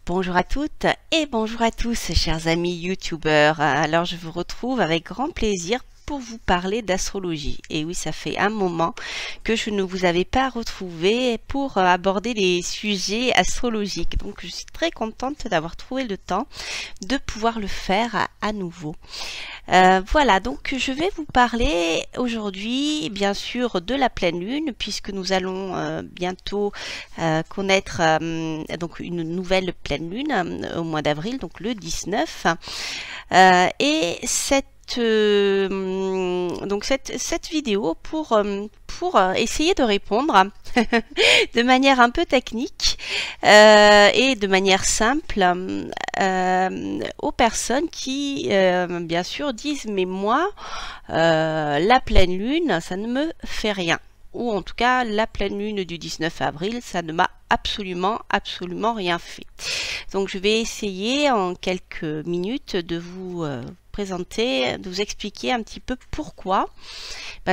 Bonjour à toutes et bonjour à tous, chers amis youtubeurs. Alors je vous retrouve avec grand plaisir pour vous parler d'astrologie. Et oui, ça fait un moment que je ne vous avais pas retrouvé pour aborder les sujets astrologiques. Donc je suis très contente d'avoir trouvé le temps de pouvoir le faire à nouveau. Voilà, donc je vais vous parler aujourd'hui bien sûr de la pleine lune, puisque nous allons bientôt connaître donc une nouvelle pleine lune au mois d'avril, donc le 19. Et cette vidéo pour essayer de répondre de manière un peu technique et de manière simple aux personnes qui bien sûr disent mais moi la pleine lune ça ne me fait rien, ou en tout cas la pleine lune du 19 avril ça ne m'a absolument rien fait. Donc je vais essayer en quelques minutes de vous présenter, de vous expliquer un petit peu pourquoi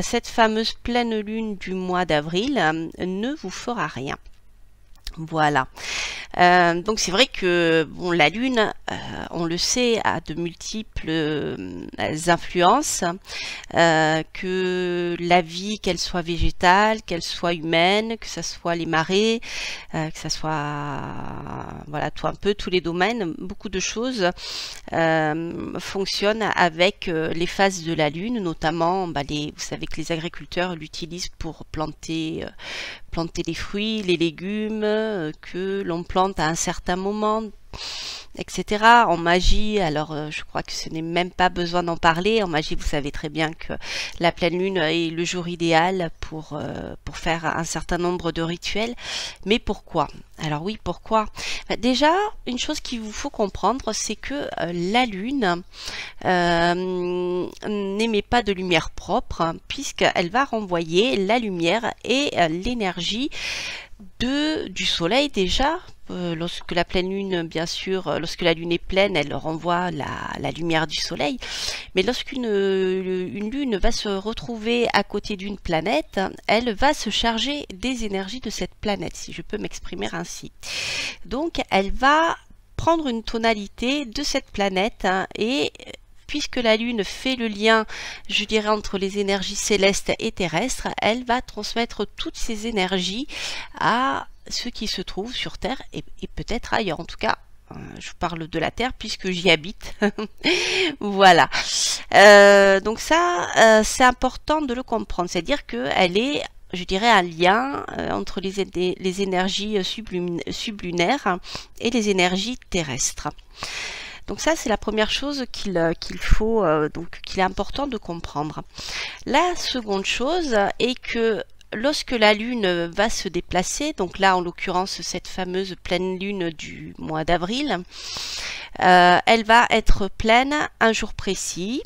cette fameuse pleine lune du mois d'avril ne vous fera rien. Voilà. Donc c'est vrai que bon, la lune, on le sait, a de multiples influences, que la vie, qu'elle soit végétale, qu'elle soit humaine, que ce soit les marées, que ce soit voilà un peu tous les domaines, beaucoup de choses fonctionnent avec les phases de la lune, notamment vous savez que les agriculteurs l'utilisent pour planter les fruits, les légumes que l'on plante à un certain moment, etc. En magie, alors je crois que ce n'est même pas besoin d'en parler. En magie, vous savez très bien que la pleine lune est le jour idéal pour faire un certain nombre de rituels. Mais pourquoi? Alors oui, pourquoi? Déjà, une chose qu'il vous faut comprendre, c'est que la lune n'émet pas de lumière propre, puisqu'elle va renvoyer la lumière et l'énergie du soleil déjà. Lorsque la pleine lune, bien sûr, lorsque la lune est pleine, elle renvoie la lumière du soleil. Mais lorsqu'une lune va se retrouver à côté d'une planète, elle va se charger des énergies de cette planète, si je peux m'exprimer ainsi. Donc, elle va prendre une tonalité de cette planète et puisque la Lune fait le lien, je dirais, entre les énergies célestes et terrestres, elle va transmettre toutes ces énergies à ceux qui se trouvent sur Terre et peut-être ailleurs. En tout cas, je parle de la Terre puisque j'y habite. Voilà. Donc ça, c'est important de le comprendre. C'est-à-dire qu'elle est, je dirais, un lien entre les énergies sublunaires et les énergies terrestres. Donc ça, c'est la première chose qu'il est important de comprendre. La seconde chose est que lorsque la lune va se déplacer, donc là en l'occurrence cette fameuse pleine lune du mois d'avril, elle va être pleine un jour précis,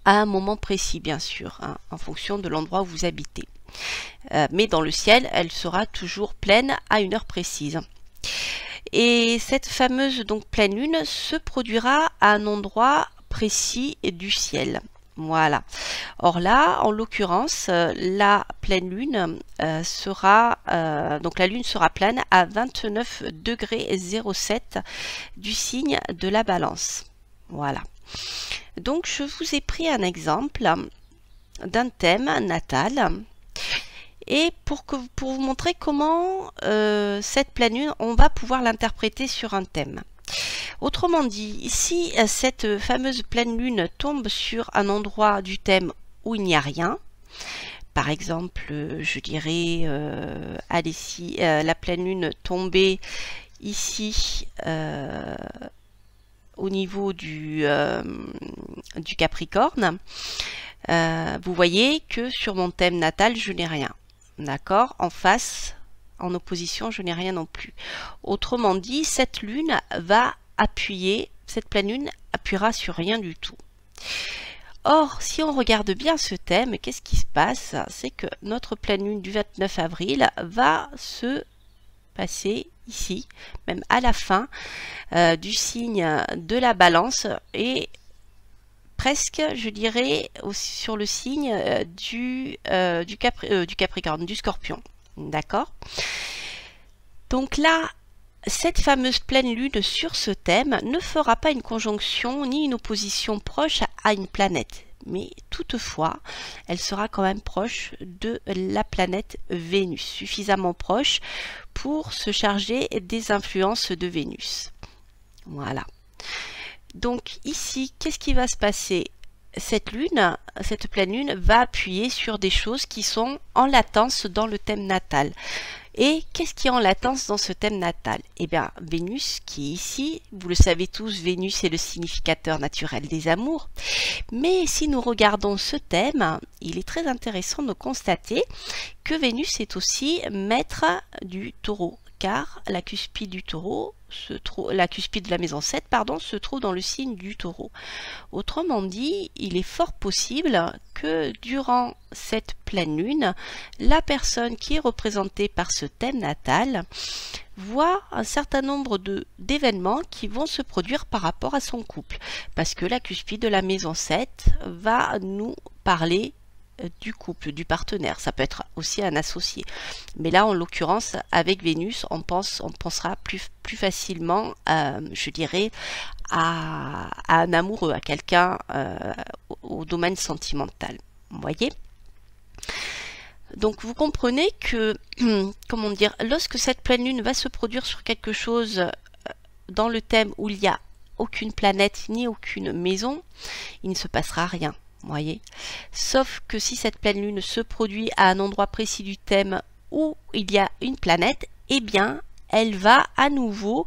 à un moment précis bien sûr, hein, en fonction de l'endroit où vous habitez. Mais dans le ciel, elle sera toujours pleine à une heure précise. Et cette fameuse donc pleine lune se produira à un endroit précis du ciel. Voilà. Or là, en l'occurrence, la pleine lune donc la lune sera pleine à 29,07 ' du signe de la Balance. Voilà. Donc je vous ai pris un exemple d'un thème natal. Et pour vous montrer comment cette pleine lune, on va pouvoir l'interpréter sur un thème. Autrement dit, si cette fameuse pleine lune tombe sur un endroit du thème où il n'y a rien, par exemple, je dirais, allez, si la pleine lune tombait ici au niveau du Capricorne, vous voyez que sur mon thème natal, je n'ai rien. D'accord? En face, en opposition, je n'ai rien non plus. Autrement dit, cette pleine lune appuiera sur rien du tout. Or, si on regarde bien ce thème, qu'est-ce qui se passe? C'est que notre pleine lune du 29 avril va se passer ici, même à la fin du signe de la Balance et presque, je dirais, aussi sur le signe du Capricorne, du Scorpion. D'accord? Donc là, cette fameuse pleine lune sur ce thème ne fera pas une conjonction ni une opposition proche à une planète. Mais toutefois, elle sera quand même proche de la planète Vénus, suffisamment proche pour se charger des influences de Vénus. Voilà. Donc ici, qu'est-ce qui va se passer? Cette pleine lune va appuyer sur des choses qui sont en latence dans le thème natal. Et qu'est-ce qui est en latence dans ce thème natal? Eh bien, Vénus qui est ici, vous le savez tous, Vénus est le significateur naturel des amours. Mais si nous regardons ce thème, il est très intéressant de constater que Vénus est aussi maître du taureau, car la cuspide du taureau, la cuspide de la maison 7, pardon, se trouve dans le signe du taureau. Autrement dit, il est fort possible que durant cette pleine lune, la personne qui est représentée par ce thème natal voit un certain nombre d'événements qui vont se produire par rapport à son couple. Parce que la cuspide de la maison 7 va nous parler du couple, du partenaire. Ça peut être aussi un associé. Mais là, en l'occurrence, avec Vénus, on pensera plus facilement, je dirais, à un amoureux, à quelqu'un au domaine sentimental. Vous voyez? Donc vous comprenez que, comment dire, lorsque cette pleine lune va se produire sur quelque chose dans le thème où il n'y a aucune planète ni aucune maison, il ne se passera rien. Voyez, sauf que si cette pleine lune se produit à un endroit précis du thème où il y a une planète, eh bien, elle va à nouveau,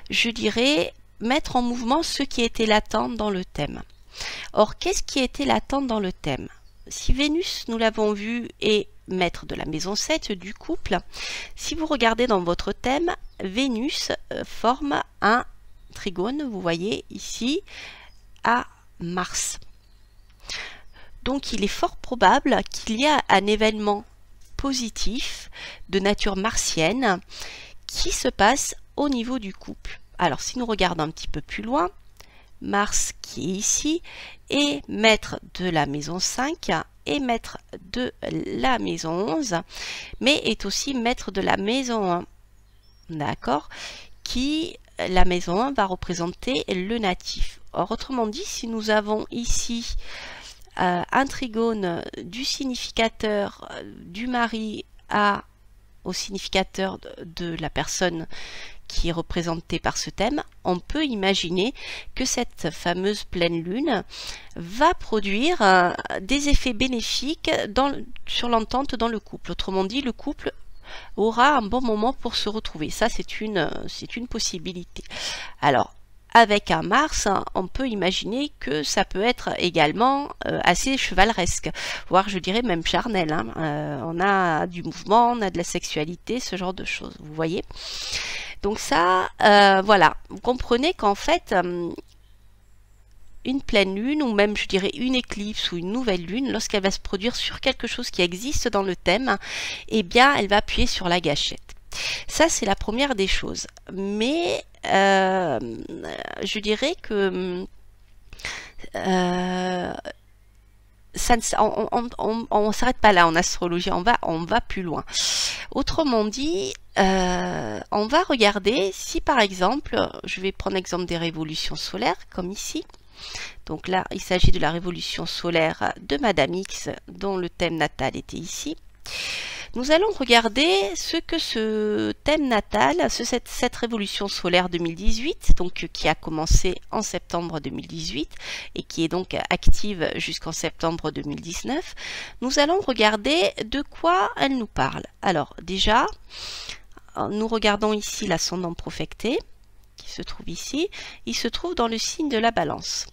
je dirais, mettre en mouvement ce qui était latent dans le thème. Or, qu'est-ce qui était latent dans le thème? Si Vénus, nous l'avons vu, est maître de la maison 7 du couple, si vous regardez dans votre thème, Vénus forme un trigone, vous voyez ici, à Mars. Donc il est fort probable qu'il y a un événement positif de nature martienne qui se passe au niveau du couple. Alors si nous regardons un petit peu plus loin, Mars qui est ici est maître de la maison 5 et maître de la maison 11, mais est aussi maître de la maison 1. D'accord? Qui, la maison 1, va représenter le natif. Or, autrement dit, si nous avons ici un trigone du significateur du mari au significateur de la personne qui est représentée par ce thème, on peut imaginer que cette fameuse pleine lune va produire des effets bénéfiques sur l'entente dans le couple. Autrement dit, le couple aura un bon moment pour se retrouver. Ça, c'est une possibilité. Alors, avec un Mars, on peut imaginer que ça peut être également assez chevaleresque, voire je dirais même charnel. On a du mouvement, on a de la sexualité, ce genre de choses, vous voyez. Donc ça, voilà, vous comprenez qu'en fait, une pleine lune, ou même je dirais une éclipse ou une nouvelle lune, lorsqu'elle va se produire sur quelque chose qui existe dans le thème, eh bien elle va appuyer sur la gâchette. Ça, c'est la première des choses. Mais je dirais que on ne s'arrête pas là en astrologie, on va plus loin. Autrement dit, on va regarder si par exemple, je vais prendre l'exemple des révolutions solaires, comme ici. Donc là, il s'agit de la révolution solaire de Madame X, dont le thème natal était ici. Nous allons regarder ce que ce thème natal, cette révolution solaire 2018, donc qui a commencé en septembre 2018 et qui est donc active jusqu'en septembre 2019, nous allons regarder de quoi elle nous parle. Alors déjà, nous regardons ici l'ascendant profecté, qui se trouve ici. Il se trouve dans le signe de la Balance.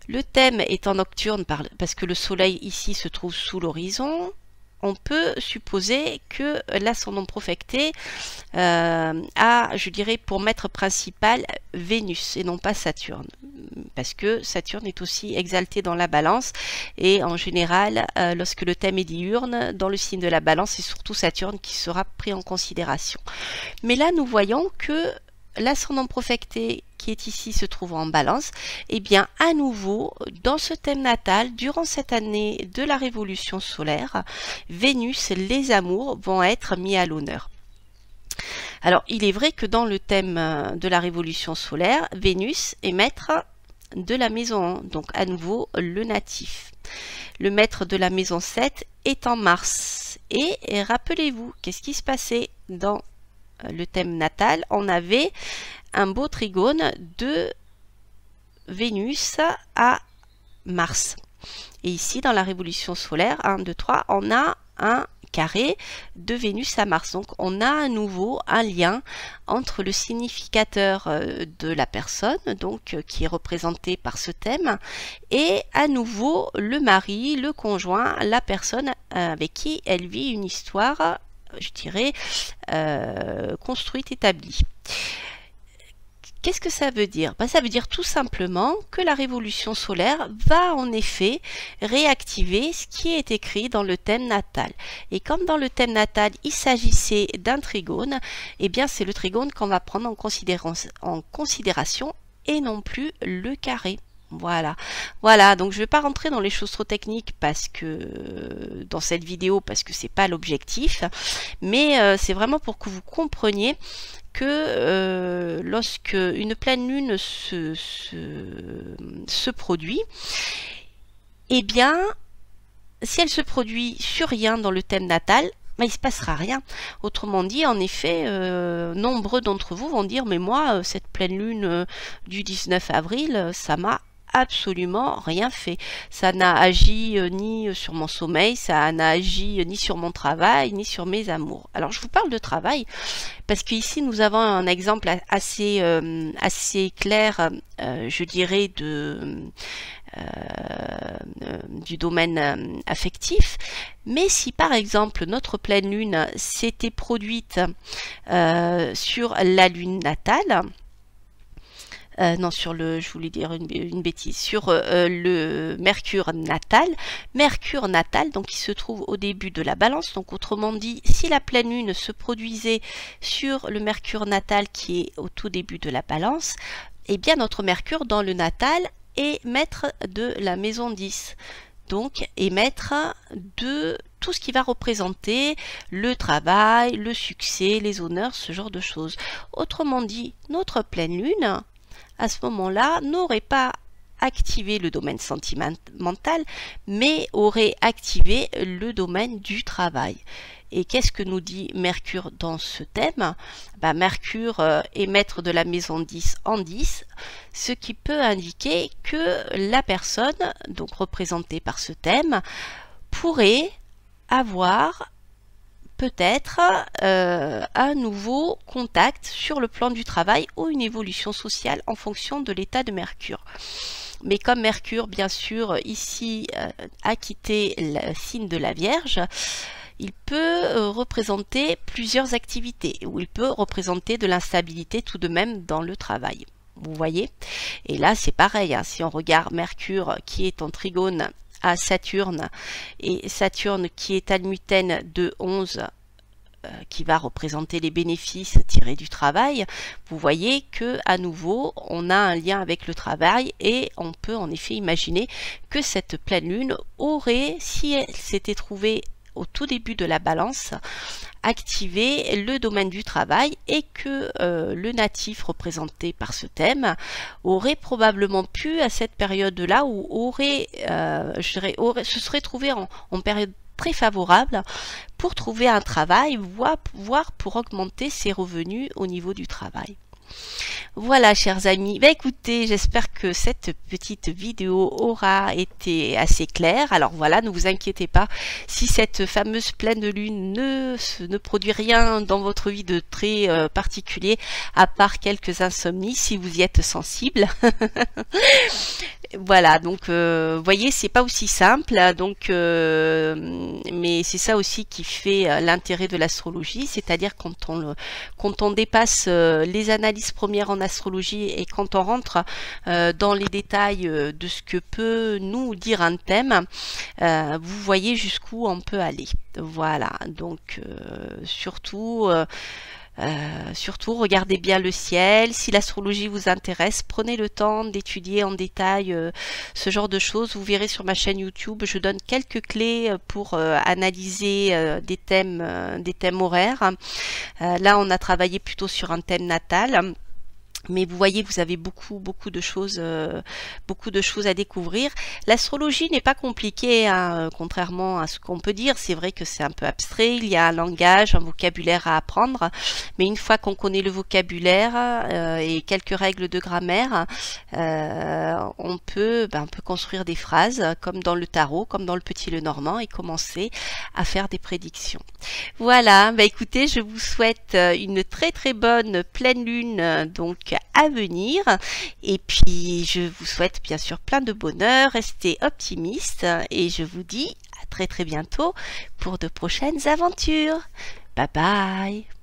Le thème étant nocturne parce que le soleil ici se trouve sous l'horizon, on peut supposer que l'ascendant profecté a, je dirais, pour maître principal Vénus et non pas Saturne. Parce que Saturne est aussi exalté dans la Balance et en général, lorsque le thème est diurne, dans le signe de la Balance, c'est surtout Saturne qui sera pris en considération. Mais là, nous voyons que l'ascendant profecté qui est ici se trouve en Balance, et bien à nouveau dans ce thème natal, durant cette année de la révolution solaire, Vénus, les amours vont être mis à l'honneur. Alors, il est vrai que dans le thème de la révolution solaire, Vénus est maître de la maison 1, donc à nouveau le natif. Le maître de la maison 7 est en Mars. Et rappelez-vous, qu'est-ce qui se passait dans le thème natal? On avait un beau trigone de Vénus à Mars. Et ici, dans la révolution solaire, 1, 2, 3, on a un carré de Vénus à Mars. Donc, on a à nouveau un lien entre le significateur de la personne, donc qui est représenté par ce thème, et à nouveau le mari, le conjoint, la personne avec qui elle vit une histoire, je dirais, construite, établie. Qu'est-ce que ça veut dire? Ça veut dire tout simplement que la révolution solaire va en effet réactiver ce qui est écrit dans le thème natal. Et comme dans le thème natal, il s'agissait d'un trigone, eh bien c'est le trigone qu'on va prendre en considération et non plus le carré. Voilà, donc je ne vais pas rentrer dans les choses trop techniques parce que dans cette vidéo, parce que c'est pas l'objectif, mais c'est vraiment pour que vous compreniez que lorsque une pleine lune se produit, eh bien, si elle se produit sur rien dans le thème natal, il ne se passera rien. Autrement dit, en effet, nombreux d'entre vous vont dire, mais moi, cette pleine lune du 19 avril, ça m'a absolument rien fait. Ça n'a agi ni sur mon sommeil, ça n'a agi ni sur mon travail, ni sur mes amours. Alors je vous parle de travail parce qu'ici nous avons un exemple assez clair, je dirais, du domaine affectif. Mais si par exemple notre pleine lune s'était produite sur la lune natale, non, je voulais dire une bêtise, sur le Mercure natal, donc il se trouve au début de la balance, donc autrement dit, si la pleine lune se produisait sur le Mercure natal qui est au tout début de la balance, eh bien notre Mercure dans le natal est maître de la maison 10. Donc, est maître de tout ce qui va représenter le travail, le succès, les honneurs, ce genre de choses. Autrement dit, notre pleine lune, à ce moment-là, n'aurait pas activé le domaine sentimental, mais aurait activé le domaine du travail. Et qu'est-ce que nous dit Mercure dans ce thème? Mercure est maître de la maison 10 en 10, ce qui peut indiquer que la personne, donc représentée par ce thème, pourrait avoir peut-être un nouveau contact sur le plan du travail ou une évolution sociale en fonction de l'état de Mercure. Mais comme Mercure, bien sûr, ici a quitté le signe de la Vierge, il peut représenter plusieurs activités, ou il peut représenter de l'instabilité tout de même dans le travail. Vous voyez? Et là, c'est pareil, hein, si on regarde Mercure qui est en trigone à Saturne, et Saturne qui est almutène de 11, qui va représenter les bénéfices tirés du travail, vous voyez que à nouveau on a un lien avec le travail et on peut en effet imaginer que cette pleine lune aurait, si elle s'était trouvée au tout début de la balance, activer le domaine du travail et que le natif représenté par ce thème aurait probablement pu à cette période-là ou se serait trouvé en période très favorable pour trouver un travail, voire pour augmenter ses revenus au niveau du travail. Voilà, chers amis, écoutez, j'espère que cette petite vidéo aura été assez claire. Alors voilà, ne vous inquiétez pas, si cette fameuse pleine lune ne produit rien dans votre vie de très particulier, à part quelques insomnies, si vous y êtes sensible. Voilà, donc voyez, c'est pas aussi simple, donc mais c'est ça aussi qui fait l'intérêt de l'astrologie, c'est-à-dire quand on dépasse les analyses premières en astrologie et quand on rentre dans les détails de ce que peut nous dire un thème, vous voyez jusqu'où on peut aller. Voilà, donc surtout Surtout, regardez bien le ciel. Si l'astrologie vous intéresse, prenez le temps d'étudier en détail ce genre de choses. Vous verrez sur ma chaîne YouTube, je donne quelques clés pour analyser des thèmes horaires. Là, on a travaillé plutôt sur un thème natal. Mais vous voyez, vous avez beaucoup de choses à découvrir. L'astrologie n'est pas compliquée, hein, contrairement à ce qu'on peut dire. C'est vrai que c'est un peu abstrait. Il y a un langage, un vocabulaire à apprendre. Mais une fois qu'on connaît le vocabulaire et quelques règles de grammaire, on peut construire des phrases comme dans le tarot, comme dans le Petit Lenormand, et commencer à faire des prédictions. Voilà. Écoutez, je vous souhaite une très bonne pleine lune, donc à venir, et puis je vous souhaite bien sûr plein de bonheur, restez optimistes et je vous dis à très bientôt pour de prochaines aventures. Bye bye.